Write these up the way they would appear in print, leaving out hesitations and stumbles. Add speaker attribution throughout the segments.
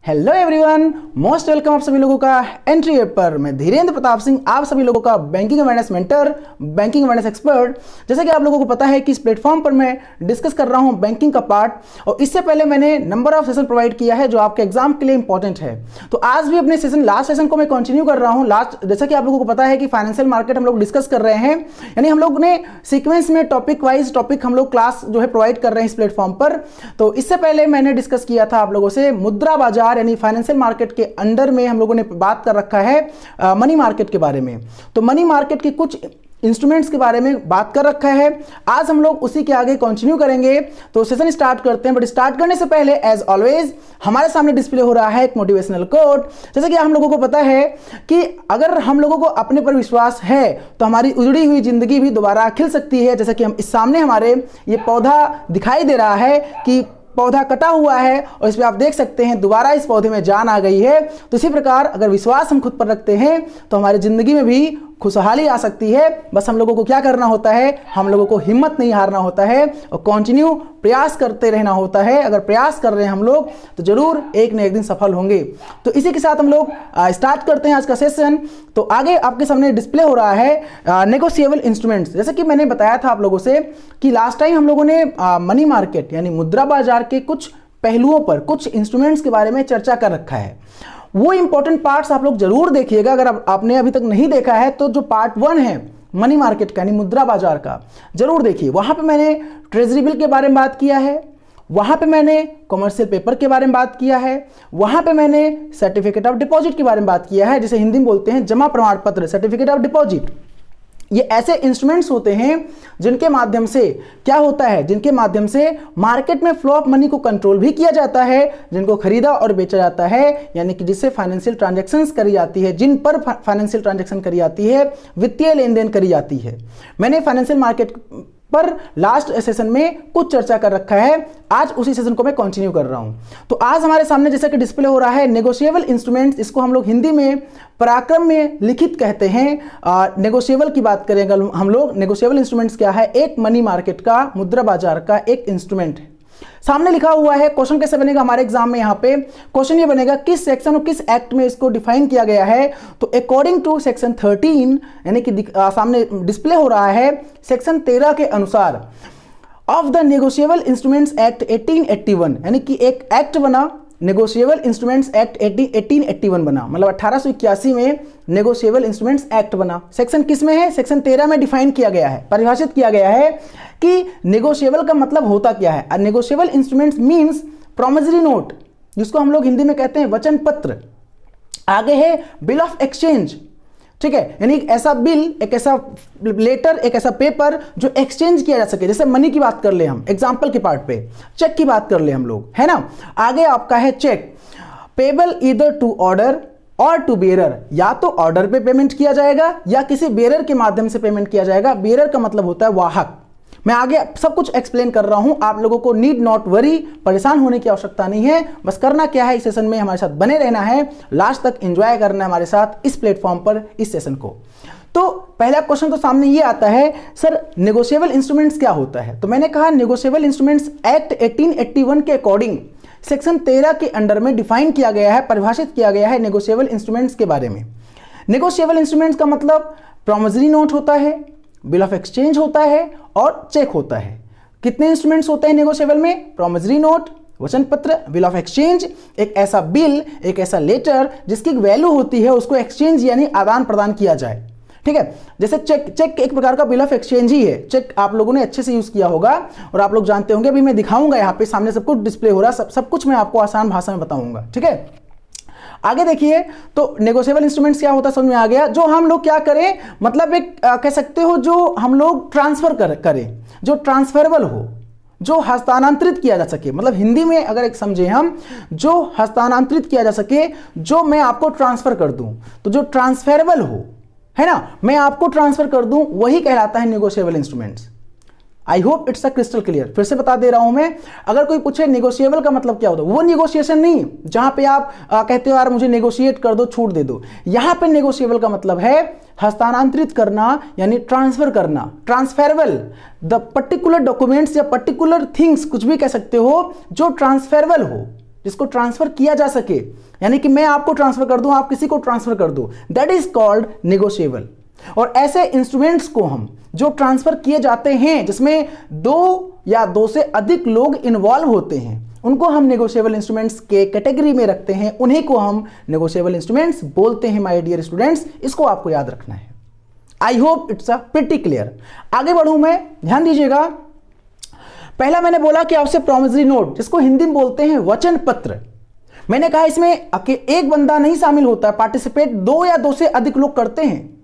Speaker 1: Hello everyone, most welcome आप सभी लोगों का एंट्री ऐप पर। मैं धीरेन्द्र प्रताप सिंह आप सभी लोगों का banking awareness mentor, banking awareness expert. जैसा कि आप लोगों को पता है कि इस प्लेटफॉर्म पर मैं डिस्कस कर रहा हूं बैंकिंग का पार्ट, और इससे पहले मैंने नंबर ऑफ सेशन प्रोवाइड किया है जो आपके एग्जाम के लिए इंपॉर्टेंट है। तो आज भी अपने सेशन लास्ट सेशन को मैं कंटिन्यू कर रहा हूँ। जैसा कि आप लोगों को पता है कि फाइनेंशियल मार्केट हम लोग डिस्कस कर रहे हैं, यानी हम लोग ने सीक्वेंस में टॉपिक वाइज टॉपिक हम लोग क्लास जो है प्रोवाइड कर रहे हैं इस प्लेटफॉर्म पर। तो इससे पहले मैंने डिस्कस किया था आप लोगों से मुद्रा बाजार यानी फाइनेंशियल मार्केट के अंडर में हम लोगों ने बात कर रखा है मनी मार्केट के बारे में। तो मनी मार्केट के कुछ इंस्ट्रूमेंट्स के बारे में बात कर रखा है। आज हम लोग उसी के आगे कंटिन्यू करेंगे। तो सेशन स्टार्ट करते हैं, बट स्टार्ट करने से पहले एज ऑलवेज हमारे सामने डिस्प्ले हो रहा है एक मोटिवेशनल कोट। जैसे कि हम लोगों को पता है कि अगर हम लोगों को अपने पर विश्वास है तो हमारी उजड़ी हुई जिंदगी भी दोबारा खिल सकती है। जैसे कि हम इस सामने हमारे ये पौधा दिखाई दे रहा है कि पौधा कटा हुआ है और इसमें आप देख सकते हैं दोबारा इस पौधे में जान आ गई है। तो इसी प्रकार अगर विश्वास हम खुद पर रखते हैं तो हमारी जिंदगी में भी खुशहाली आ सकती है। बस हम लोगों को क्या करना होता है, हम लोगों को हिम्मत नहीं हारना होता है और कंटिन्यू प्रयास करते रहना होता है। अगर प्रयास कर रहे हैं हम लोग तो जरूर एक न एक दिन सफल होंगे। तो इसी के साथ हम लोग स्टार्ट करते हैं आज का सेशन। तो आगे आपके सामने डिस्प्ले हो रहा है नेगोशिएबल इंस्ट्रूमेंट्स। जैसे कि मैंने बताया था आप लोगों से कि लास्ट टाइम हम लोगों ने मनी मार्केट यानी मुद्रा बाजार के कुछ पहलुओं पर, कुछ इंस्ट्रूमेंट्स के बारे में चर्चा कर रखा है। वो इंपॉर्टेंट पार्ट्स आप लोग जरूर देखिएगा। अगर आपने अभी तक नहीं देखा है तो जो पार्ट 1 है मनी मार्केट का यानी मुद्रा बाजार का, जरूर देखिए। वहां पे मैंने ट्रेजरी बिल के बारे में बात किया है, वहां पे मैंने कॉमर्शियल पेपर के बारे में बात किया है, वहां पे मैंने सर्टिफिकेट ऑफ डिपॉजिट के बारे में बात किया है, जिसे हिंदी में बोलते हैं जमा प्रमाण पत्र, सर्टिफिकेट ऑफ डिपॉजिट। ये ऐसे इंस्ट्रूमेंट्स होते हैं जिनके माध्यम से क्या होता है, जिनके माध्यम से मार्केट में फ्लो ऑफ मनी को कंट्रोल भी किया जाता है, जिनको खरीदा और बेचा जाता है, यानी कि जिससे फाइनेंशियल ट्रांजैक्शंस करी जाती है, जिन पर फाइनेंशियल ट्रांजैक्शन करी जाती है, वित्तीय लेन देन करी जाती है। मैंने फाइनेंशियल मार्केट पर लास्ट सेशन में कुछ चर्चा कर रखा है, आज उसी सेशन को मैं कंटिन्यू कर रहा हूं। तो आज हमारे सामने जैसा कि डिस्प्ले हो रहा है नेगोशिएबल इंस्ट्रूमेंट्स, इसको हम लोग हिंदी में पराक्रम में लिखित कहते हैं। नेगोशिएबल की बात करेंगे हम लोग। नेगोशिएबल इंस्ट्रूमेंट्स क्या है? एक मनी मार्केट का, मुद्रा बाजार का एक इंस्ट्रूमेंट है। सामने लिखा हुआ है। क्वेश्चन कैसे बनेगा हमारे एग्जाम में? यहां पे क्वेश्चन ये बनेगा किस सेक्शन और किस एक्ट में इसको डिफाइन किया गया है। तो अकॉर्डिंग टू सेक्शन 13 यानी कि सामने डिस्प्ले हो रहा है सेक्शन 13 के अनुसार of the negotiable instruments act 1881, यानी कि एक एक्ट बना, नेगोशिएबल इंस्ट्रूमेंट्स एक्ट 1881 बना, मतलब 1881 में नेगोशिएबल इंस्ट्रूमेंट्स एक्ट बना। सेक्शन किस में है? सेक्शन 13 में डिफाइन किया गया है, परिभाषित किया गया है कि नेगोशिएबल का मतलब होता क्या है। Negotiable instruments means promissory note, जिसको हम लोग हिंदी में कहते हैं वचन पत्र। आगे है बिल ऑफ एक्सचेंज, ठीक है, यानी एक ऐसा बिल, एक ऐसा लेटर, एक ऐसा पेपर जो एक्सचेंज किया जा सके। जैसे मनी की बात कर ले हम, एग्जांपल के पार्ट पे चेक की बात कर ले हम लोग, है ना। आगे आपका है cheque payable either to order or to bearer, या तो ऑर्डर पे पेमेंट किया जाएगा या किसी बेरर के माध्यम से पेमेंट किया जाएगा। बेरर का मतलब होता है वाहक। मैं आगे सब कुछ एक्सप्लेन कर रहा हूं, आप लोगों को नीड नॉट वरी, परेशान होने की आवश्यकता नहीं है। बस करना क्या है, इस सेशन में हमारे साथ बने रहना है, लास्ट तक एंजॉय करना है हमारे साथ इस प्लेटफॉर्म पर इस सेशन को। तो पहला क्वेश्चन तो सामने ये आता है, सर नेगोशिएबल इंस्ट्रूमेंट्स क्या होता है? तो मैंने कहा नेगोशिएबल इंस्ट्रूमेंट्स एक्ट 1881 के अकॉर्डिंग सेक्शन 13 के अंडर में डिफाइन किया गया है, परिभाषित किया गया है नेगोशिएबल इंस्ट्रूमेंट्स के बारे में। नेगोशिएबल इंस्ट्रूमेंट्स का मतलब प्रॉमिसरी नोट होता है, बिल ऑफ एक्सचेंज होता है और चेक होता है। कितने इंस्ट्रूमेंट्स होते हैं नेगोशिएबल में? प्रॉमिसरी नोट, वचन पत्र, बिल ऑफ एक्सचेंज, एक ऐसा बिल, एक ऐसा लेटर जिसकी वैल्यू होती है, उसको एक्सचेंज यानी आदान प्रदान किया जाए, ठीक है। जैसे चेक, चेक एक प्रकार का बिल ऑफ एक्सचेंज ही है। चेक आप लोगों ने अच्छे से यूज किया होगा और आप लोग जानते होंगे। अभी मैं दिखाऊंगा, यहाँ पे सामने सब कुछ डिस्प्ले हो रहा है, सब कुछ मैं आपको आसान भाषा में बताऊंगा, ठीक है। आगे देखिए, तो नेगोशिएबल इंस्ट्रूमेंट्स क्या होता है समझ में आ गया। जो हम लोग क्या करें, मतलब एक कह सकते हो जो हम लोग ट्रांसफर करें, जो ट्रांसफरेबल हो, जो हस्तांतरित किया जा सके। मतलब हिंदी में अगर एक समझे हम, जो हस्तांतरित किया जा सके, जो मैं आपको ट्रांसफर कर दूं, तो जो ट्रांसफरेबल हो, है ना, मैं आपको ट्रांसफर कर दूं, वही कहलाता है negotiable instruments. I hope it's a crystal clear. फिर से बता दे रहा हूं मैं, अगर कोई पूछे नेगोशिएबल का मतलब क्या होता है, वो नेगोशिएशन नहीं जहां पे आप कहते हो यार मुझे नेगोशिएट कर दो, छूट दे दो। यहां पे नेगोशिएबल का मतलब है हस्तांतरित करना, यानी ट्रांसफर करना, ट्रांसफरेबल, द पर्टिकुलर डॉक्यूमेंट्स या पर्टिकुलर थिंग्स, कुछ भी कह सकते हो, जो ट्रांसफरेबल हो। जिसको ट्रांसफर किया जा सके, यानी कि मैं आपको ट्रांसफर कर दूं, आप किसी को ट्रांसफर कर दो, दैट इज कॉल्ड नेगोशिएबल। और ऐसे इंस्ट्रूमेंट्स को हम जो ट्रांसफर किए जाते हैं जिसमें दो या दो से अधिक लोग इन्वॉल्व होते हैं, उनको हम नेगोशिएबल इंस्ट्रूमेंट्स के कैटेगरी में रखते हैं, उन्हीं को हम नेगोशिएबल इंस्ट्रूमेंट्स बोलते हैं माय डियर स्टूडेंट्स। इसको आपको याद रखना है। I hope it's a pretty clear. आगे बढ़ूं मैं, ध्यान दीजिएगा। पहला मैंने बोला कि आपसे प्रॉमिसरी नोट, जिसको हिंदी में बोलते हैं वचन पत्र। मैंने कहा इसमें एक बंदा नहीं शामिल होता है, पार्टिसिपेट दो या दो से अधिक लोग करते हैं।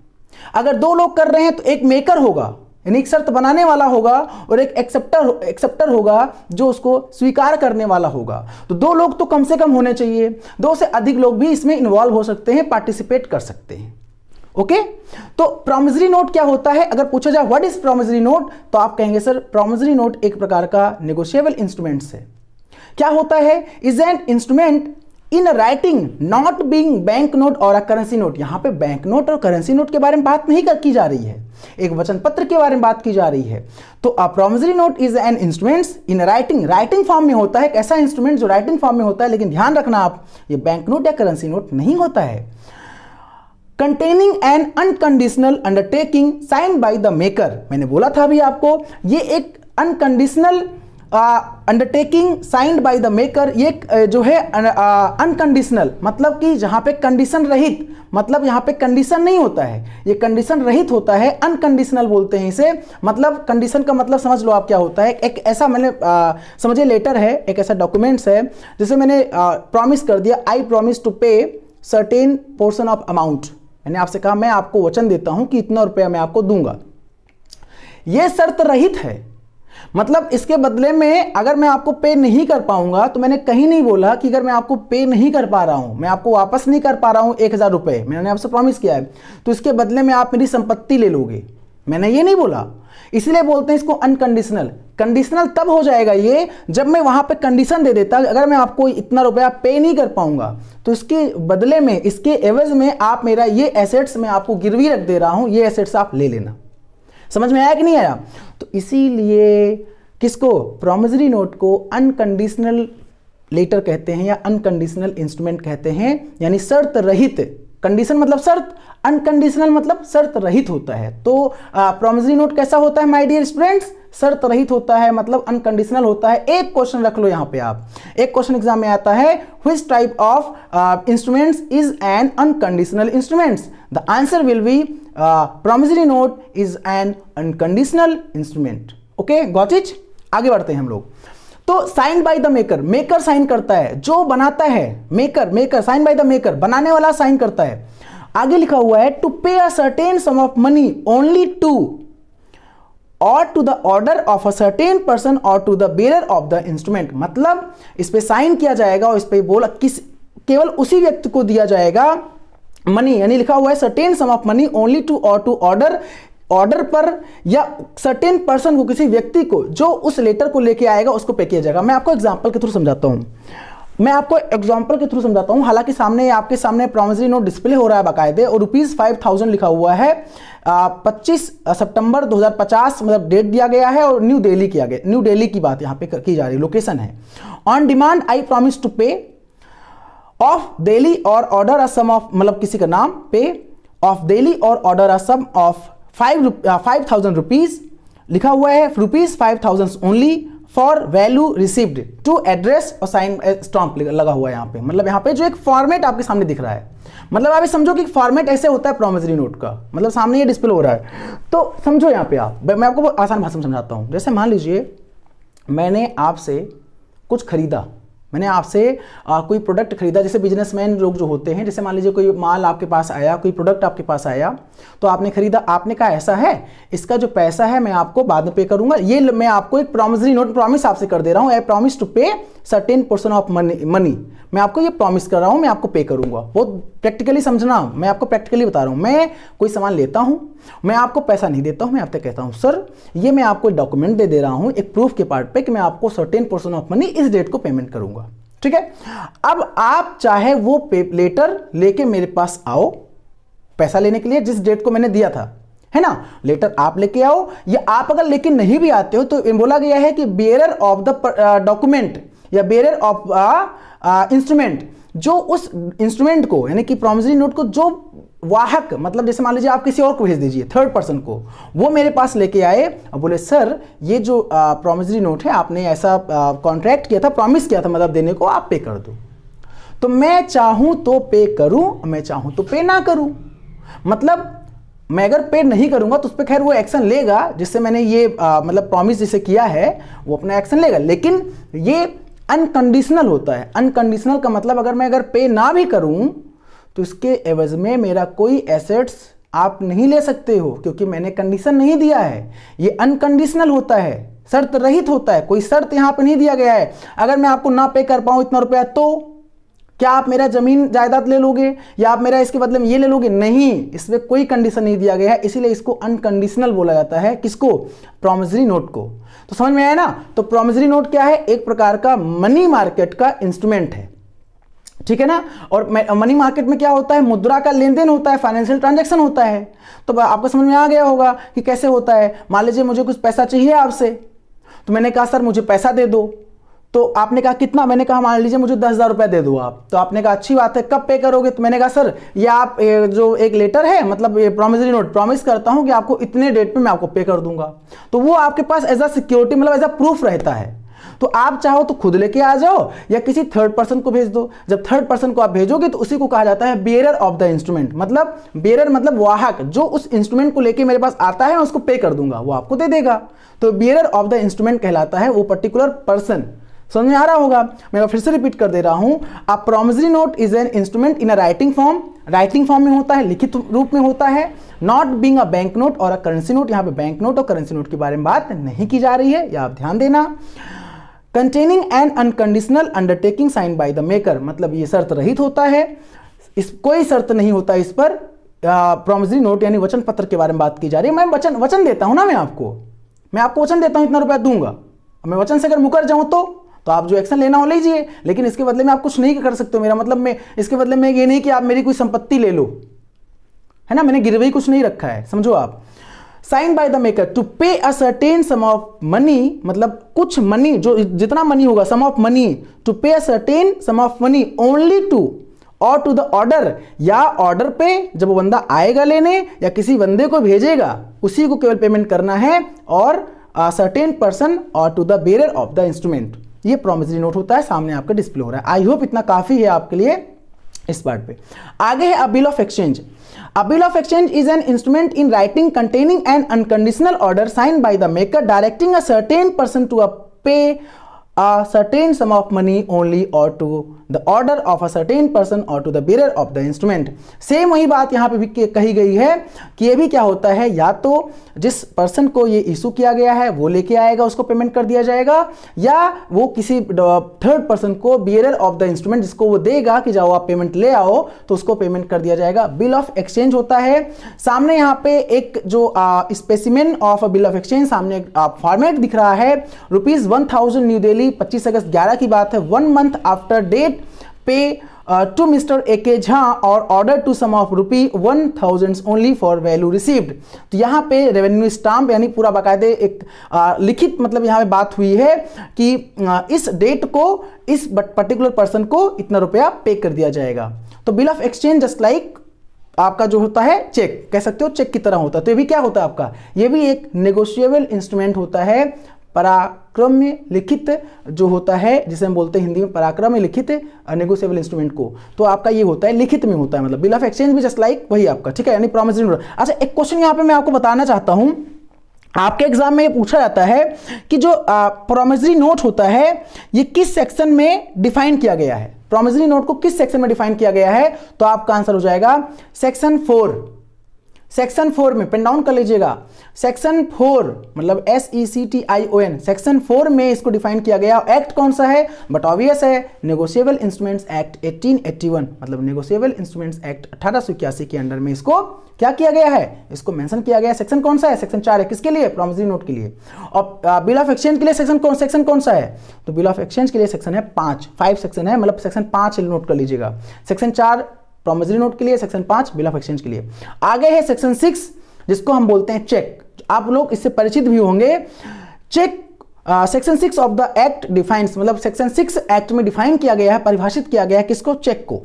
Speaker 1: अगर दो लोग कर रहे हैं तो एक मेकर होगा, यानी एक शर्त बनाने वाला होगा, और एक एक्सेप्टर होगा जो उसको स्वीकार करने वाला होगा। तो दो लोग तो कम से कम होने चाहिए, दो से अधिक लोग भी इसमें इन्वॉल्व हो सकते हैं, पार्टिसिपेट कर सकते हैं। ओके, तो प्रॉमिसरी नोट क्या होता है? अगर पूछा जाए व्हाट इज प्रॉमिसरी नोट, तो आप कहेंगे सर प्रॉमिसरी नोट एक प्रकार का नेगोशिएबल इंस्ट्रूमेंट्स है। क्या होता है? Is an instrument in writing not being bank note और अ करेंसी नोट। यहां पे बैंक नोट और करेंसी नोट के बारे में बात नहीं की जा रही है, एक वचन पत्र के बारे में बात की जा रही है। तो a promissory note is N instruments in writing form में होता है, एक ऐसा इंस्ट्रूमेंट जो राइटिंग फॉर्म में होता है, लेकिन ध्यान रखना आप, ये बैंक नोट या करेंसी नोट नहीं होता है। Containing an unconditional undertaking signed by the maker. मैंने बोला था अभी आपको, ये एक unconditional undertaking signed by the maker, ये जो है अनकंडीशनल, मतलब कि जहां पे कंडीशन रहित, मतलब यहां पे कंडीशन नहीं होता है, ये कंडीशन रहित होता है, अनकंडीशनल बोलते हैं इसे। मतलब कंडीशन का मतलब समझ लो आप क्या होता है। एक ऐसा मैंने समझिए लेटर है, एक ऐसा डॉक्यूमेंट्स है जिसे मैंने प्रॉमिस कर दिया, आई प्रॉमिस टू पे सर्टेन पोर्शन ऑफ अमाउंट। मैंने आपसे कहा मैं आपको वचन देता हूं कि इतना रुपया मैं आपको दूंगा। यह शर्त रहित है, मतलब इसके बदले में अगर मैं आपको पे नहीं कर पाऊंगा, तो मैंने कहीं नहीं बोला कि अगर मैं आपको पे नहीं कर पा रहा हूं, मैं आपको वापस नहीं कर पा रहा हूं 1000 रुपए, मैंने आपसे प्रॉमिस किया है, तो इसके बदले में आप मेरी संपत्ति ले लोगे, मैंने ये नहीं बोला। इसलिए बोलते हैं इसको अनकंडीशनल। कंडीशनल तब हो जाएगा ये जब मैं वहां पे कंडीशन दे देता, अगर मैं आपको इतना रुपया पे नहीं कर पाऊंगा तो इसके बदले में, इसके एवज में आप मेरा ये एसेट्स मैं आपको गिरवी रख दे रहा हूं, ये एसेट्स आप ले लेना। समझ में आया कि नहीं आया? तो इसीलिए किसको, प्रॉमिसरी नोट को अनकंडीशनल लेटर कहते हैं या अनकंडीशनल इंस्ट्रूमेंट कहते हैं, यानी शर्त रहित। कंडीशन मतलब शर्त, अनकंडीशनल मतलब शर्त रहित होता है। तो प्रॉमिसरी नोट कैसा होता है माय डियर स्टूडेंट्स? शर्त रहित होता है, मतलब अनकंडीशनल होता है। एक क्वेश्चन रख लो यहां पे, आप एक क्वेश्चन एग्जाम में आता है, which type of instruments is an unconditional instruments? The answer will be promissory note is an unconditional instrument. Okay, got it? आगे बढ़ते हैं हम लोग। तो sign by the maker, maker sign करता है, जो बनाता है, maker sign by the maker, बनाने वाला साइन करता है। आगे लिखा हुआ है to pay a certain sum of money only to और to the order of a certain person और to the bearer of the instrument. मतलब इस पे साइन किया जाएगा और इस पे बोला केवल उसी व्यक्ति को दिया जाएगा मनी, यानी लिखा हुआ है certain sum of money only to और टू ऑर्डर पर या सर्टेन पर्सन को, किसी व्यक्ति को जो उस लेटर को लेके आएगा उसको पे किया जाएगा। मैं आपको एग्जांपल के थ्रू समझाता हूं, हालांकि सामने आपके सामने प्रॉमिसरी नोट डिस्प्ले हो रहा है बाकायदे, और ₹5000 लिखा हुआ है। 25 सितंबर 2050 मतलब डेट दिया गया है, और न्यू दिल्ली की बात यहाँ पे की जा रही है, लोकेशन है। On demand I promise to pay of Delhi or order a sum of, मतलब किसी का नाम, पे of Delhi or order a sum of 5,000 rupees, लिखा हुआ है ₹5,000 only for value received to address और साइन स्टैंप लगा हुआ है यहाँ पे। मतलब यहाँ पे जो एक फॉर्मेट आपके सामने दिख रहा है, मतलब आप समझो कि फॉर्मेट ऐसे होता है प्रॉमिसरी नोट का, मतलब सामने ये डिस्प्ले हो रहा है। तो समझो यहाँ पे आप, मैं आपको आसान भाषा में समझाता हूँ। जैसे मान लीजिए मैंने आपसे कुछ खरीदा, मैंने आपसे कोई प्रोडक्ट खरीदा, जैसे बिजनेसमैन लोग जो होते हैं, जैसे मान लीजिए कोई माल आपके पास आया, कोई प्रोडक्ट आपके पास आया, तो आपने खरीदा, आपने कहा ऐसा है, इसका जो पैसा है मैं आपको बाद में पे करूंगा। ये मैं आपको एक प्रॉमिसरी नोट प्रॉमिस आपसे कर दे रहा हूं, आई प्रॉमिस टू पे सर्टेन पोर्शन ऑफ मनी, मैं आपको ये प्रॉमिस कर रहा हूं, मैं आपको पे करूंगा। बहुत प्रैक्टिकली समझना, मैं आपको प्रैक्टिकली बता रहा हूं। मैं कोई सामान लेता हूं, मैं आपको पैसा नहीं देता हूं, मैं आपसे कहता हूं सर ये मैं आपको डॉक्यूमेंट दे रहा हूं एक प्रूफ के पार्ट पे कि मैं आपको सर्टेन पोर्शन ऑफ मनी इस डेट को पेमेंट करूंगा, ठीक है। अब आप चाहे वो लेटर लेके मेरे पास आओ पैसा लेने के लिए, जिस डेट को मैंने दिया था, है ना, लेटर आप लेके आओ, या आप अगर लेके नहीं भी आते हो तो बोला गया है कि बेयरर ऑफ द डॉक्यूमेंट, या बेरर ऑफ इंस्ट्रूमेंट, जो उस इंस्ट्रूमेंट को यानी कि प्रॉमिसरी नोट को जो वाहक, मतलब जैसे मान लीजिए आप किसी और को भेज दीजिए, थर्ड पर्सन को, वो मेरे पास लेके आए और बोले सर ये जो प्रॉमिसरी नोट है आपने ऐसा कॉन्ट्रैक्ट किया था, प्रॉमिस किया था मतलब देने को, आप पे कर दो। तो मैं चाहूं तो पे करूं, मैं चाहूं तो पे ना करूं। मतलब मैं अगर पे नहीं करूंगा तो उस पर खैर वो एक्शन लेगा, जिससे मैंने ये मतलब प्रॉमिस जिसे किया है वो अपना एक्शन लेगा, लेकिन ये अनकंडीशनल होता है। अनकंडीशनल का मतलब अगर पे ना भी करूं तो इसके एवज में मेरा कोई एसेट्स आप नहीं ले सकते हो, क्योंकि मैंने कंडीशन नहीं दिया है। ये अनकंडीशनल होता है, शर्त रहित होता है, कोई शर्त यहां पे नहीं दिया गया है। अगर मैं आपको ना पे कर पाऊं इतना रुपया, तो क्या आप मेरा जमीन जायदाद ले लोगे या आप मेरा इसके बदले में ये ले लोगे? नहीं, इसमें कोई कंडीशन नहीं दिया गया है, इसीलिए इसको अनकंडीशनल बोला जाता है। किसको? प्रॉमिसरी नोट को। तो समझ में आया ना? तो प्रॉमिसरी नोट क्या है? एक प्रकार का मनी मार्केट का इंस्ट्रूमेंट है, ठीक है ना। और मनी मार्केट में क्या होता है? मुद्रा का लेन देन होता है, फाइनेंशियल ट्रांजैक्शन होता है। तो आपको समझ में आ गया होगा कि कैसे होता है। मान लीजिए मुझे कुछ पैसा चाहिए आपसे, तो मैंने कहा सर मुझे पैसा दे दो, तो आपने कहा कितना? मैंने कहा मान लीजिए मुझे 10,000 रुपया दे दो आप। तो आपने कहा अच्छी बात है, कब पे करोगे? तो मैंने कहा सर ये आप जो एक लेटर है, मतलब ये प्रॉमिसरी नोट, प्रॉमिस करता हूं कि आपको इतने डेट पे मैं आपको पे कर दूंगा। तो वो आपके पास एज अ सिक्योरिटी, मतलब एज अ प्रूफ रहता है। तो आप चाहो तो खुद लेके आ जाओ या किसी थर्ड पर्सन को भेज दो। जब थर्ड पर्सन को आप भेजोगे तो उसी को कहा जाता है बेरर ऑफ द इंस्ट्रूमेंट। मतलब बेरर मतलब वाहक, जो उस इंस्ट्रूमेंट को लेके मेरे पास आता है, मैं उसको पे कर दूंगा, वो आपको दे देगा। तो बेरर ऑफ द इंस्ट्रूमेंट कहलाता है वो पर्टिकुलर पर्सन। समझ में आ रहा होगा? मैं फिर से रिपीट कर दे रहा हूं। A promissory note is an instrument in a writing form, writing form में होता है, लिखित रूप में होता है। Not being a bank note और अ करेंसी नोट, यहां पे बैंक नोट और करेंसी नोट के बारे में बात नहीं की जा रही है, यह आप ध्यान देना। Containing an unconditional undertaking sign by the maker, मतलब ये शर्त रहित होता है, इस कोई शर्त नहीं होता इस पर। प्रॉमिसरी नोट यानी वचन पत्र के बारे में बात की जा रही है। मैं वचन देता हूं ना, मैं आपको वचन देता हूं इतना रुपया दूंगा, मैं वचन से अगर मुकर जाऊं तो आप जो एक्शन लेना हो लीजिए, लेकिन इसके बदले में आप कुछ नहीं कर सकते हो। मेरा मतलब मैं इसके बदले में ये नहीं कि आप मेरी कोई संपत्ति ले लो, है ना, मैंने गिरवी कुछ नहीं रखा है, समझो आप। Sign by the maker to pay a certain sum of money, मतलब कुछ मनी, जो जितना मनी होगा, सम of money, to pay a certain sum of money only to और टू द ऑर्डर, या ऑर्डर पे जब वो बंदा आएगा लेने या किसी बंदे को भेजेगा उसी को केवल पेमेंट करना है, और सर्टेन पर्सन और to the bearer of the instrument. ये प्रॉमिसरी नोट होता है, सामने आपका डिस्प्ले हो रहा है। आई होप इतना काफी है आपके लिए इस पार्ट पे। आगे है a bill of exchange. A bill of exchange is an instrument in writing containing an unconditional order sign by the maker directing a certain person to pay a certain sum of money only or to the order of a certain person or to the bearer of the instrument। Same वही बात यहाँ पे भी कही गई है कि ये भी क्या होता है, या तो जिस पर्सन को ये इशू किया गया है वो लेके आएगा, उसको पेमेंट कर दिया जाएगा, या वो किसी थर्ड पर्सन को बियरर ऑफ द इंस्ट्रूमेंट, जिसको वो देगा कि जाओ आप पेमेंट ले आओ, तो उसको पेमेंट कर दिया जाएगा। बिल ऑफ एक्सचेंज होता है। सामने यहाँ पे एक जो specimen of a bill of exchange सामने फॉर्मेट दिख रहा है। ₹1000 न्यू दिल्ली, 25 अगस्त 11 की बात है। 1 month after date pay to mister A K. Jha or order to sum of ₹1000 only for value received. तो यहाँ पे रेवेन्यू स्टाम्प यानी पूरा बाकायदे एक लिखित, मतलब यहाँ पे बात हुई है कि इस डेट को इस पर्टिकुलर पर्सन को इतना रुपया पे कर दिया जाएगा। तो bill of exchange just like आपका जो होता है चेक, कह सकते हो चेक की तरह होता है। तो ये भी क्या होता है आपका, ये भी एक नेगोशिएबल इंस्ट्रूमेंट होता है, पराक्रम्य लिखित जो होता है, जिसे हम बोलते हैं हिंदी में पराक्रम्य लिखित नेगोशिएबल इंस्ट्रूमेंट को। तो आपका ये होता है लिखित में होता है, मतलब बिल ऑफ एक्सचेंज भी जस्ट लाइक वही आपका, ठीक है, यानी प्रॉमिसरी नोट। अच्छा, एक क्वेश्चन यहाँ पे मैं आपको बताना चाहता हूं, आपके एग्जाम में ये पूछा जाता है कि जो प्रॉमिसरी नोट होता है ये किस सेक्शन में डिफाइन किया गया है, प्रॉमिसरी नोट को किस सेक्शन में डिफाइन किया गया है। तो आपका आंसर हो जाएगा सेक्शन 4। सेक्शन 4 में पेन डाउन कर लीजिएगा, सेक्शन 4 मतलब SECTION, सेक्शन 4 में इसको डिफाइन किया गया। एक्ट कौन सा है, बट ऑब्वियस है, नेगोशिएबल इंस्ट्रूमेंट्स एक्ट 1881, मतलब नेगोशिएबल इंस्ट्रूमेंट्स एक्ट 1881 के अंडर में इसको क्या किया गया है, इसको मेंशन किया गया है। सेक्शन कौन सा है, सेक्शन 4 है, किसके लिए, प्रॉमिसरी नोट के लिए। और बिल ऑफ एक्सचेंज के लिए सेक्शन कौन सा है, तो बिल ऑफ एक्सचेंज के लिए सेक्शन है 5 सेक्शन है, मतलब सेक्शन 5 नोट कर लीजिएगा। सेक्शन 4 प्रॉमिसरी नोट के लिए, सेक्शन 5 बिल ऑफ एक्सचेंज के लिए। आगे है सेक्शन 6 जिसको हम बोलते हैं चेक। आप लोग इससे परिचित भी होंगे। Cheque section 6 of the act defines, मतलब सेक्शन 6 एक्ट में डिफाइन किया गया है, परिभाषित किया गया है किसको, चेक को।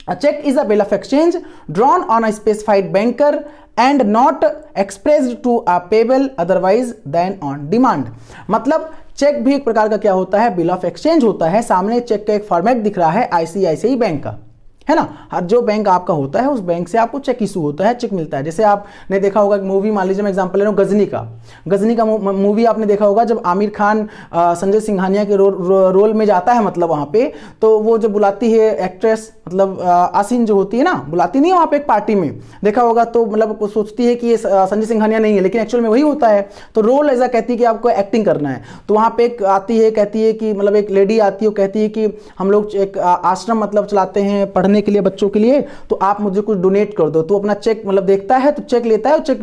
Speaker 1: A check is a bill of exchange drawn on a specified banker and not expressed to a payable otherwise than on demand। मतलब चेक भी एक प्रकार का क्या होता है, बिल ऑफ एक्सचेंज होता है। सामने चेक का एक फॉर्मेट दिख रहा है आईसीआईसीआई बैंक का, है ना। हर जो बैंक आपका होता है उस बैंक से आपको चेक इशू होता है, चेक मिलता है। जैसे आपने देखा होगा मूवी, मान लीजिए मैं एग्जांपल ले रहा हूँ गजनी का मूवी आपने देखा होगा, जब आमिर खान संजय सिंघानिया के रोल में जाता है, मतलब वहाँ पे तो वो जब बुलाती है एक्ट्रेस, मतलब आसिन जो होती है ना, बुलाती नहीं है वहाँ पे एक पार्टी में, देखा होगा तो मतलब सोचती है कि ये संजय सिंघानिया नहीं है, लेकिन एक्चुअल में वही होता है। तो रोल ऐसा कहती है कि आपको एक्टिंग करना है। तो वहाँ पे एक आती है, कहती है कि मतलब एक लेडी आती है, कहती है कि हम लोग एक आश्रम मतलब चलाते हैं पढ़ने के लिए, बच्चों के लिए, तो आप मुझे कुछ डोनेट कर दो। तो अपना चेक मतलब देखता है, तो चेक लेता है और चेक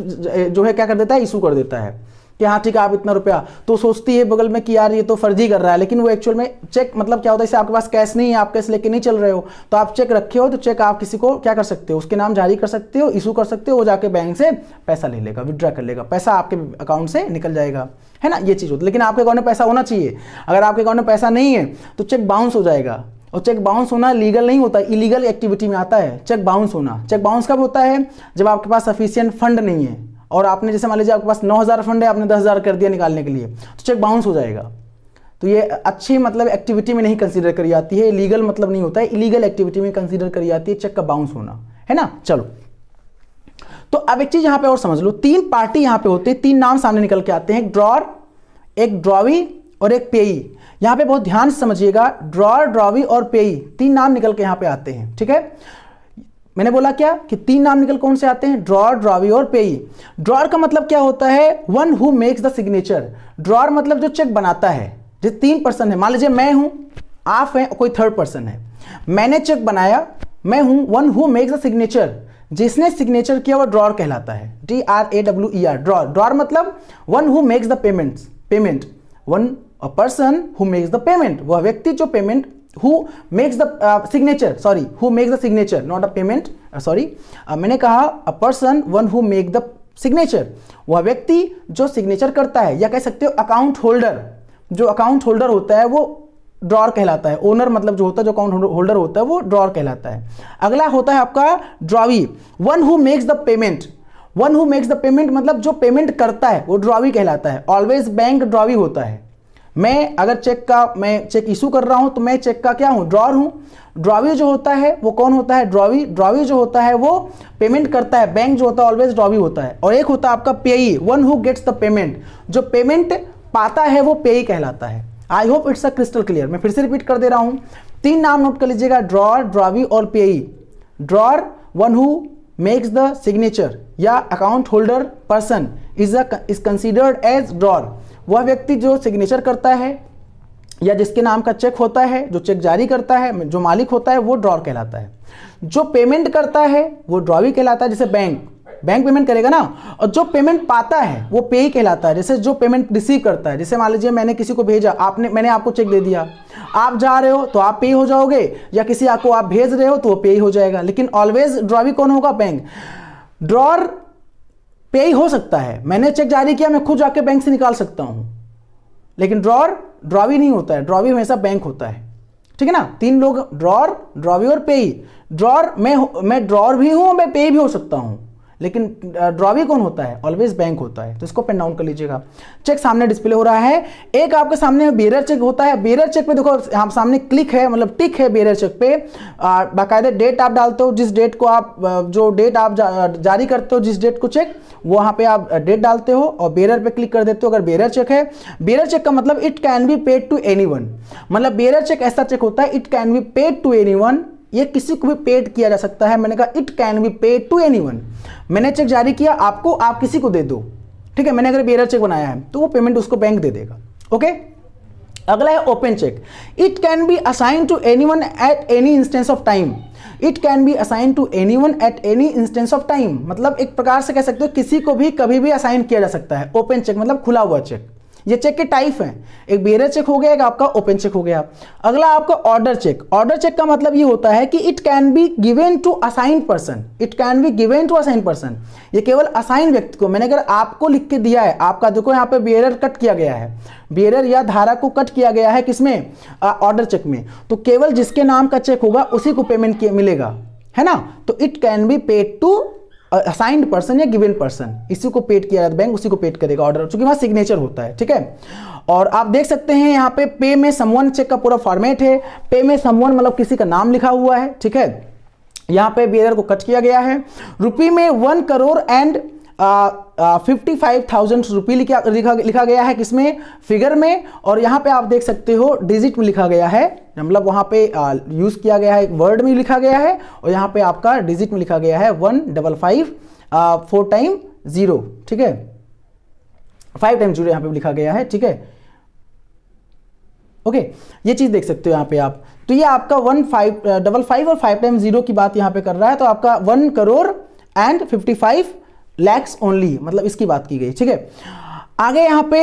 Speaker 1: जो है क्या कर देता है, इशू कर देता है कि हाँ ठीक है आप इतना रुपया। तो सोचती है बगल में कि यार ये तो फर्जी कर रहा है, लेकिन वो एक्चुअल में चेक मतलब क्या होता है, जैसे आपके पास कैश नहीं है, आप कैश लेके नहीं चल रहे हो, तो आप चेक रखे हो, तो चेक आप किसी को क्या कर सकते हो, उसके नाम जारी कर सकते हो, इशू कर सकते हो, वो जाके बैंक से पैसा ले लेगा, विड्रॉ कर लेगा, पैसा आपके अकाउंट से निकल जाएगा, है ना। ये चीज़ होती है, लेकिन आपके अकाउंट में पैसा होना चाहिए। अगर आपके अकाउंट में पैसा नहीं है तो चेक बाउंस हो जाएगा। और चेक बाउंस होना लीगल नहीं होता, इलीगल एक्टिविटी में आता है चेक बाउंस होना। चेक बाउंस कब होता है, जब आपके पास सफिशिएंट फंड नहीं है और आपने, जैसे मान लीजिए आपके पास 9,000 फंड है, आपने 10,000 कर दिया निकालने के लिए, तो चेक बाउंस हो जाएगा। तो ये अच्छी मतलब एक्टिविटी में नहीं कंसीडर करी जाती है, लीगल मतलब नहीं होता है, इलीगल एक्टिविटी में कंसीडर करी जाती है चेक का बाउंस होना, है ना। चलो, तो अब एक चीज यहां पे और समझ लो, 3 पार्टी यहां पे होते हैं, 3 नाम सामने निकल के आते हैं, एक ड्रॉर, एक ड्रॉवी और एक पेई। यहां पे बहुत ध्यान से समझिएगा, ड्रॉर, ड्रॉवी और पेई 3 नाम निकल के यहां पे आते हैं, ठीक है। मैंने बोला क्या कि 3 नाम निकल कौन से आते हैं, ड्रॉर, ड्रॉवी और पेई। ड्रॉर का मतलब क्या होता है, one who makes the signature. Drawer मतलब जो चेक बनाता है। जो 3 पर्सन है, मान लीजिए मैं हूं, आप हैं, कोई थर्ड पर्सन है, मैंने चेक बनाया, मैं हूं, one who makes the signature, जिसने सिग्नेचर किया वो ड्रॉर कहलाता है, DRAWER, ड्रॉर। ड्रॉर मतलब one who makes the payment, one a person who makes the payment, वह व्यक्ति जो payment, who makes the signature, sorry, who makes the signature, not a payment, sorry, मैंने कहा a person, one who make the signature, वह व्यक्ति जो signature करता है, या कह सकते हो अकाउंट होल्डर, जो अकाउंट होल्डर होता है वो ड्रॉर कहलाता है। ओनर मतलब जो होता है, जो अकाउंट होल्डर होता है वो ड्रॉर कहलाता है। अगला होता है आपका drawee, one who makes the payment. One who makes the payment मतलब जो पेमेंट करता है वो ड्रॉवी कहलाता है। ऑलवेज बैंक ड्रॉवी होता है। मैं अगर मैं चेक इशू कर रहा हूं तो मैं चेक का क्या हूं, ड्रॉर हूं। ड्रॉवी जो होता है वो कौन होता है, ड्रॉवी जो होता है वो पेमेंट करता है, बैंक जो होता है ऑलवेज ड्रॉवी होता है। और एक होता है आपका payee, one who gets the payment, जो पेमेंट पाता है वो पेई कहलाता है। I hope it's a crystal clear. मैं फिर से रिपीट कर दे रहा हूं, 3 नाम नोट कर लीजिएगा, ड्रॉर, ड्रॉवी और payee. Drawer, one who makes the signature या account holder person is considered as drawer. वह व्यक्ति जो सिग्नेचर करता है या जिसके नाम का चेक होता है, जो चेक जारी करता है, जो मालिक होता है वो ड्रॉर कहलाता है। जो पेमेंट करता है वो ड्रॉवी कहलाता है, जैसे बैंक पेमेंट करेगा ना। और जो पेमेंट पाता है वो पेई कहलाता है, जैसे जो पेमेंट रिसीव करता है। जैसे मान लीजिए मैंने किसी को भेजा, मैंने आपको चेक दे दिया, आप जा रहे हो तो आप पेई हो जाओगे, या किसी आपको आप भेज रहे हो तो वो पेई हो जाएगा। लेकिन ऑलवेज ड्रॉवी कौन होगा, बैंक। ड्रॉर पेई हो सकता है, मैंने चेक जारी किया, मैं खुद जाके बैंक से निकाल सकता हूं, लेकिन ड्रॉवी नहीं होता है, ड्रॉवी हमेशा बैंक होता है, ठीक है ना। 3 लोग, ड्रॉर, ड्रॉवी और पेई। ड्रॉर मैं ड्रॉर भी हूं, मैं पेई भी हो सकता हूं, लेकिन ड्रॉवी कौन होता है, ऑलवेज बैंक होता है। तो इसको पेन डाउन कर लीजिएगा। चेक सामने डिस्प्ले हो रहा है। एक आपके सामने बेरर चेक होता है। बेरर चेक पे देखो हम सामने क्लिक है, मतलब टिक है बेरर चेक पे। बाकायदे डेट आप डालते हो, जिस डेट को आप जो डेट आप जारी करते हो, जिस डेट को चेक, वहां पे आप डेट डालते हो और बेरर पे क्लिक कर देते हो। अगर बेरर चेक है, बेरर चेक का मतलब it can be paid to anyone, मतलब बेरर चेक ऐसा चेक होता है, it can be paid to anyone, ये किसी को भी पेड किया जा सकता है। मैंने कहा it can be paid to anyone. मैंने चेक जारी किया आपको, आप किसी को दे दो, ठीक है। मैंने अगर बेरर चेक बनाया है तो वो पेमेंट उसको बैंक दे देगा, ओके। अगला है open cheque. It can be assign to anyone at any instance of time. It can be assign to anyone at any instance of time, मतलब एक प्रकार से कह सकते हो किसी को भी कभी भी असाइन किया जा सकता है। ओपन चेक मतलब खुला हुआ चेक, ये चेक के टाइप हैं, एक बिहेवियर चेक हो गया, एक आपका ओपन चेक हो गया। अगला आपका ऑर्डर चेक। ऑर्डर चेक का मतलब ये होता है कि it can be given to assign person, it can be given to assign person, ये केवल असाइन व्यक्ति को, मैंने अगर आपको लिख के दिया है, आपका देखो यहाँ पे बिहेवियर कट किया गया है, बिहेवियर या धारा को कट किया गया है किसमें, ऑर्डर चेक में, तो केवल जिसके नाम का चेक होगा उसी को पेमेंट मिलेगा, है ना। तो it can be paid to assigned person या गिवन पर्सन, इसी को पेड किया जाता है, बैंक उसी को पेड करेगा ऑर्डर, क्योंकि वहां सिग्नेचर होता है, ठीक है। और आप देख सकते हैं यहाँ पे में समवन चेक का पूरा फॉर्मेट है, पे में समवन मतलब किसी का नाम लिखा हुआ है, ठीक है। यहाँ पे बिहेवियर को कट किया गया है। रुपी में 1 करोड़ एंड 55,000 रुपये लिखा गया है किसमें, फिगर में, और यहाँ पे आप देख सकते हो डिजिट में लिखा गया है, मतलब वहाँ पे यूज किया गया है, वर्ड में लिखा गया है, और यहाँ पे आपका डिजिट में लिखा गया है 155 4 टाइम 0, ठीक है, 5 टाइम 0 यहाँ पे लिखा गया है, ठीक है, ओके। ये चीज देख सकते हो यहाँ पे आप। तो ये आपका 155 और 5 टाइम 0 की बात यहाँ पे कर रहा है, तो आपका 1 करोड़ एंड 55 लैक्स ओनली, मतलब इसकी बात की गई, ठीक है। आगे यहाँ पे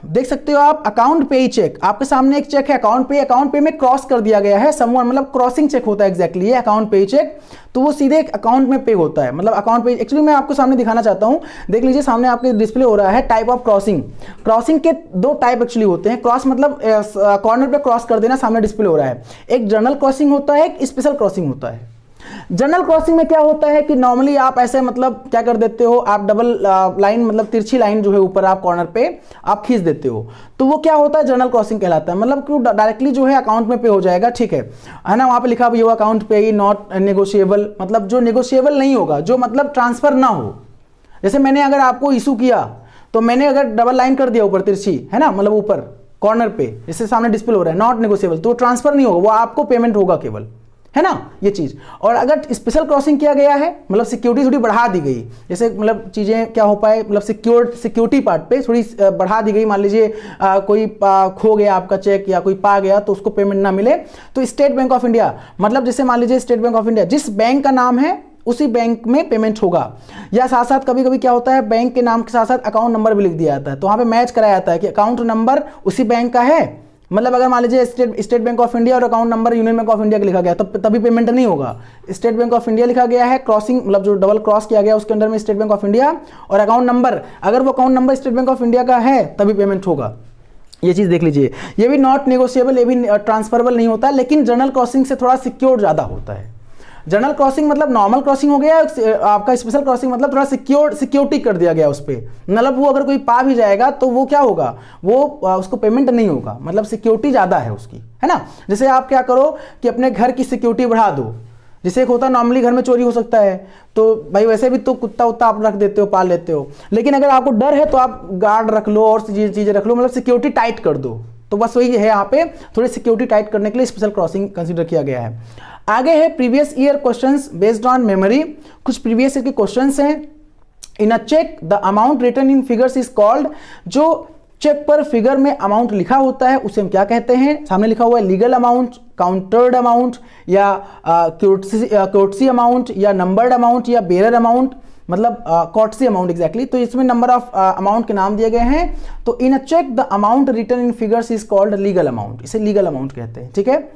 Speaker 1: देख सकते हो आप अकाउंट पे चेक, आपके सामने एक चेक है अकाउंट पे में क्रॉस कर दिया गया है समवन, मतलब क्रॉसिंग चेक होता है एग्जैक्टली ये अकाउंट पे चेक, तो वो सीधे एक अकाउंट में पे होता है, मतलब अकाउंट पे। एक्चुअली मैं आपको सामने दिखाना चाहता हूँ, देख लीजिए सामने आपके डिस्प्ले हो रहा है टाइप ऑफ क्रॉसिंग। क्रॉसिंग के 2 टाइप एक्चुअली होते हैं, क्रॉस मतलब कॉर्नर पे क्रॉस कर देना, सामने डिस्प्ले हो रहा है, एक जनरल क्रॉसिंग होता है, एक स्पेशल क्रॉसिंग होता है। जनरल क्रॉसिंग में क्या होता है कि नॉर्मली आप ऐसे मतलब क्या कर देते हो, आप डबल लाइन मतलब तिरछी लाइन जो है ऊपर आप कॉर्नर पे आप खींच देते हो, तो वो क्या होता है जनरल क्रॉसिंग कहलाता है, मतलब कि डायरेक्टली जो है अकाउंट में पे हो जाएगा, ठीक है ना। वहां पे लिखा हुआ ये अकाउंट पे नॉट नेगोशिएबल, मतलब जो नेगोशिएबल नहीं होगा, जो मतलब ट्रांसफर ना हो। जैसे मैंने अगर आपको इशू किया तो मैंने अगर डबल लाइन कर दिया ऊपर तिरछी, है ना, मतलब ऊपर कॉर्नर पे जैसे सामने डिस्प्ले हो रहा है नॉट नेगोशिएबल, तो ट्रांसफर नहीं होगा, वो आपको पेमेंट होगा केवल, है ना ये चीज। और अगर स्पेशल क्रॉसिंग किया गया है, मतलब सिक्योरिटी थोड़ी बढ़ा दी गई, जैसे मतलब चीजें क्या हो पाए, मतलब सिक्योरिटी पार्ट पे थोड़ी बढ़ा दी गई, मान लीजिए कोई खो गया आपका चेक या कोई पा गया तो उसको पेमेंट ना मिले, तो स्टेट बैंक ऑफ इंडिया, मतलब जैसे मान लीजिए स्टेट बैंक ऑफ इंडिया जिस बैंक का नाम है उसी बैंक में पेमेंट होगा, या साथ साथ कभी कभी क्या होता है बैंक के नाम के साथ साथ अकाउंट नंबर भी लिख दिया जाता है, तो वहां पे मैच कराया जाता है कि अकाउंट नंबर उसी बैंक का है, मतलब अगर मान लीजिए स्टेट बैंक ऑफ इंडिया और account number union bank of India का लिखा गया तभी पेमेंट नहीं होगा। स्टेट बैंक ऑफ इंडिया लिखा गया है, क्रॉसिंग मतलब जो डबल क्रॉस किया गया उसके अंदर में स्टेट बैंक ऑफ इंडिया, और अकाउंट नंबर अगर वो account number state bank of India का है तभी पेमेंट होगा। ये चीज देख लीजिए, ये भी नॉट नेगोशिएबल, ये भी ट्रांसफरेबल नहीं होता, लेकिन जनरल क्रॉसिंग से थोड़ा सिक्योर ज्यादा होता है। जनरल क्रॉसिंग मतलब नॉर्मल क्रॉसिंग हो गया, आपका स्पेशल क्रॉसिंग मतलब थोड़ा सिक्योरिटी कर दिया गया उस पर, मतलब वो अगर कोई पा भी जाएगा तो वो क्या होगा, वो उसको पेमेंट नहीं होगा, मतलब सिक्योरिटी ज्यादा है उसकी, है ना। जैसे आप क्या करो कि अपने घर की सिक्योरिटी बढ़ा दो, जैसे एक होता है नॉर्मली घर में चोरी हो सकता है, तो भाई वैसे भी तो कुत्ता उत्ता आप रख देते हो, पाल लेते हो, लेकिन अगर आपको डर है तो आप गार्ड रख लो और चीजें रख लो, मतलब सिक्योरिटी टाइट कर दो, तो बस वही है, यहाँ पे थोड़ी सिक्योरिटी टाइट करने के लिए स्पेशल क्रॉसिंग कंसीडर किया गया है। आगे है previous year questions based on memory, कुछ प्रीवियस ईयर के क्वेश्चंस हैं। In a cheque the amount written in figures is called, जो चेक पर फिगर में अमाउंट लिखा होता है उसे हम क्या कहते हैं, सामने लिखा हुआ है लीगल अमाउंट, काउंटर्ड अमाउंट, या कोर्टसी अमाउंट, या नंबर्ड अमाउंट, या बेरर अमाउंट, मतलब कॉर्टसी अमाउंट एग्जैक्टली। तो इसमें नंबर ऑफ अमाउंट के नाम दिए गए हैं। तो in a cheque the amount written in figures is called legal amount, इसे लीगल अमाउंट कहते हैं, ठीक है।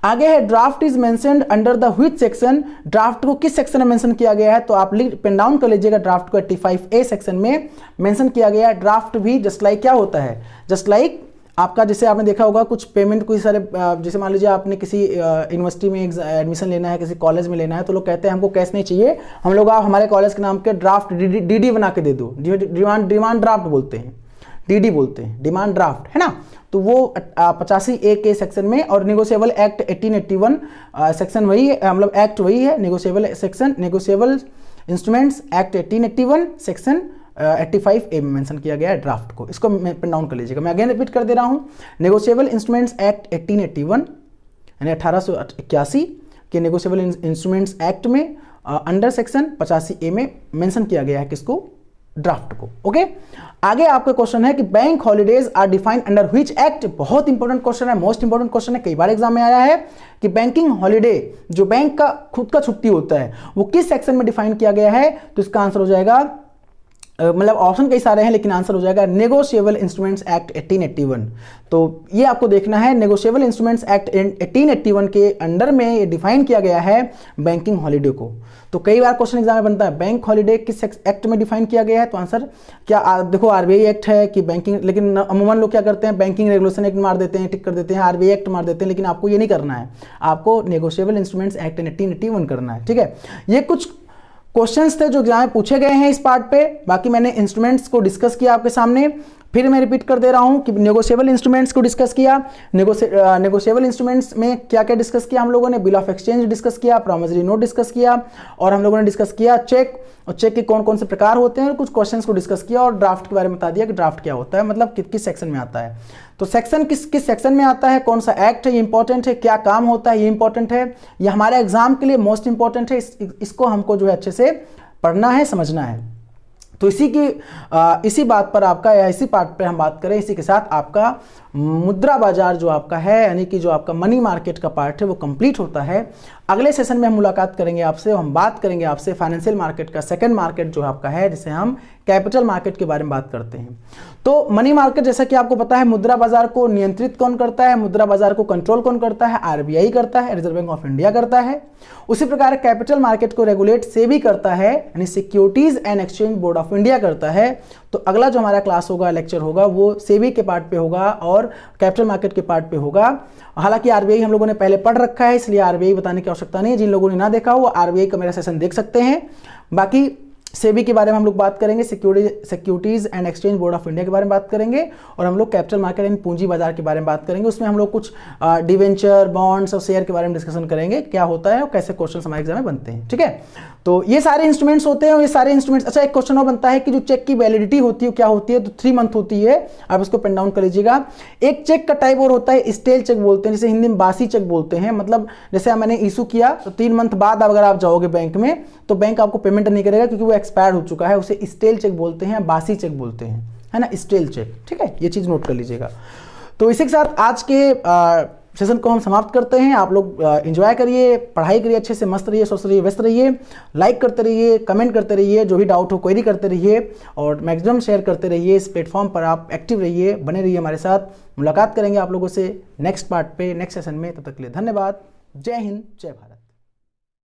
Speaker 1: आगे है draft is mentioned under the which section, draft को किस सेक्शन में मेंशन किया गया है, तो आप पेन डाउन कर लीजिएगा, ड्राफ्ट को 85A सेक्शन में मेंशन किया गया है। ड्राफ्ट भी जस्ट लाइक क्या होता है, जस्ट लाइक आपका जैसे आपने देखा होगा कुछ पेमेंट कोई सारे, जैसे मान लीजिए आपने किसी यूनिवर्सिटी में एडमिशन लेना है, किसी कॉलेज में लेना है, तो लोग कहते हैं हमको कैश नहीं चाहिए, हम लोग आप हमारे कॉलेज के नाम के ड्राफ्ट डीडी बना के दे दो, डिमांड ड्राफ्ट बोलते हैं, डीडी बोलते हैं, डिमांड ड्राफ्ट, है ना। तो वो 85A के सेक्शन में, और नेगोशिएबल एक्ट 1881 सेक्शन वही है, मतलब एक्ट वही है, negotiable section, negotiable instruments act 1881 section 85A में मेंशन किया गया है ड्राफ्ट को, इसको पेन डाउन कर लीजिएगा। मैं अगेन रिपीट कर दे रहा हूँ, नेगोशिएबल इंस्ट्रूमेंट्स एक्ट 1881 यानी 1881 के नेगोशिएबल इंस्ट्रूमेंट्स एक्ट में अंडर सेक्शन 85A में मेंशन किया गया है किसको, ड्राफ्ट को, ओके। आगे आपका क्वेश्चन है कि bank holidays are defined under which act, बहुत इंपॉर्टेंट क्वेश्चन है, मोस्ट इंपॉर्टेंट क्वेश्चन है, कई बार एग्जाम में आया है कि बैंकिंग हॉलीडे जो बैंक का खुद का छुट्टी होता है वो किस सेक्शन में डिफाइन किया गया है, तो इसका आंसर हो जाएगा मतलब ऑप्शन कई सारे हैं लेकिन आंसर हो जाएगा नेगोशिएबल इंस्ट्रूमेंट्स एक्ट 1881। तो ये आपको देखना है, नेगोशिएबल इंस्ट्रूमेंट्स एक्ट 1881 के अंडर में ये डिफाइन किया गया है बैंकिंग हॉलीडे को। तो कई बार क्वेश्चन एग्जाम में बनता है बैंक हॉलीडे किस एक्ट में डिफाइन किया गया है, तो आंसर क्या देखो आरबीआई एक्ट है कि बैंकिंग, लेकिन अमूमन लोग क्या करते हैं बैंकिंग रेगुलेशन एक्ट मार देते हैं, टिक कर देते हैं, आरबीआई एक्ट मार देते हैं, लेकिन आपको ये नहीं करना है, आपको नेगोशिएबल इंस्ट्रूमेंट्स एक्ट 1881 करना है। ठीक है, ये कुछ क्वेश्चंस थे जो एग्जाम में पूछे गए हैं इस पार्ट पे। बाकी मैंने इंस्ट्रूमेंट्स को डिस्कस किया आपके सामने, फिर मैं रिपीट कर दे रहा हूं कि नेगोशिएबल इंस्ट्रूमेंट्स को डिस्कस किया। नेगोशिएबल इंस्ट्रूमेंट्स में क्या क्या डिस्कस किया हम लोगों ने, बिल ऑफ एक्सचेंज डिस्कस किया, प्रॉमिसरी नोट डिस्कस किया, और हम लोगों ने डिस्कस किया चेक, और चेक के कौन कौन से प्रकार होते हैं, और कुछ क्वेश्चंस को डिस्कस किया, और ड्राफ्ट के बारे में बता दिया कि ड्राफ्ट क्या होता है, मतलब किस सेक्शन में आता है। तो सेक्शन किस सेक्शन में आता है, कौन सा एक्ट है ये इंपॉर्टेंट है, क्या काम होता है ये इंपॉर्टेंट है, ये हमारे एग्जाम के लिए मोस्ट इंपॉर्टेंट है। इसको हमको जो है अच्छे से पढ़ना है, समझना है। तो इसी बात पर आपका, या इसी पार्ट पे हम बात करें, इसी के साथ आपका मुद्रा बाजार जो आपका है, यानी कि जो आपका मनी मार्केट का पार्ट है वो कंप्लीट होता है। अगले सेशन में हम मुलाकात करेंगे आपसे, हम बात करेंगे आपसे फाइनेंशियल मार्केट का सेकंड मार्केट जो आपका है, जिसे हम कैपिटल मार्केट के बारे में बात करते हैं। तो मनी मार्केट जैसा कि आपको पता है, मुद्रा बाजार को नियंत्रित कौन करता है, मुद्रा बाजार को कंट्रोल कौन करता है, आरबीआई करता है, रिजर्व बैंक ऑफ इंडिया करता है। उसी प्रकार कैपिटल मार्केट को रेगुलेट सेबी करता है, यानी securities and exchange board of India करता है। तो अगला जो हमारा क्लास होगा, लेक्चर होगा, वो सेबी के पार्ट पे होगा और कैपिटल मार्केट के पार्ट पे होगा। हालांकि आरबीआई हम लोगों ने पहले पढ़ रखा है, इसलिए आरबीआई बताने की आवश्यकता नहीं है। जिन लोगों ने ना देखा वो आरबीआई का मेरा सेशन देख सकते हैं। बाकी सेबी के बारे में हम लोग बात करेंगे, securities and exchange board of India के बारे में बात करेंगे, और हम लोग कैपिटल मार्केट एंड पूंजी बाजार के बारे में बात करेंगे। उसमें हम लोग कुछ डिवेंचर, बॉन्ड्स और शेयर के बारे में डिस्कशन करेंगे, क्या होता है और कैसे क्वेश्चन हमारे एग्जाम में बनते हैं। ठीक है, तो ये सारे इंस्ट्रूमेंट्स होते हैं, और ये सारे इंस्ट्रूमेंट्स। अच्छा, एक क्वेश्चन और बनता है कि जो चेक की वैलिडिटी होती है क्या होती है, तो 3 मंथ होती है। आप इसको पेन डाउन कर लीजिएगा। एक चेक का टाइप और होता है स्टेल चेक बोलते हैं, जिसे हिंदी में बासी चेक बोलते हैं। मतलब जैसे मैंने इशू किया तो 3 मंथ बाद अगर आप जाओगे बैंक में तो बैंक आपको पेमेंट नहीं करेगा, क्योंकि वो एक्सपायर हो चुका है। उसे स्टेल चेक बोलते हैं, बासी चेक बोलते हैं, है ना, स्टेल चेक। ठीक है, ये चीज नोट कर लीजिएगा। तो इसी के साथ आज के सेशन को हम समाप्त करते हैं। आप लोग एंजॉय करिए, पढ़ाई करिए, अच्छे से मस्त रहिए, स्वस्थ रहिए, व्यस्त रहिए, लाइक करते रहिए, कमेंट करते रहिए, जो भी डाउट हो क्वेरी करते रहिए, और मैक्सिमम शेयर करते रहिए। इस प्लेटफॉर्म पर आप एक्टिव रहिए, बने रहिए हमारे साथ। मुलाकात करेंगे आप लोगों से नेक्स्ट पार्ट पे, नेक्स्ट सेशन में। तब तक के लिए धन्यवाद। जय हिंद, जय भारत।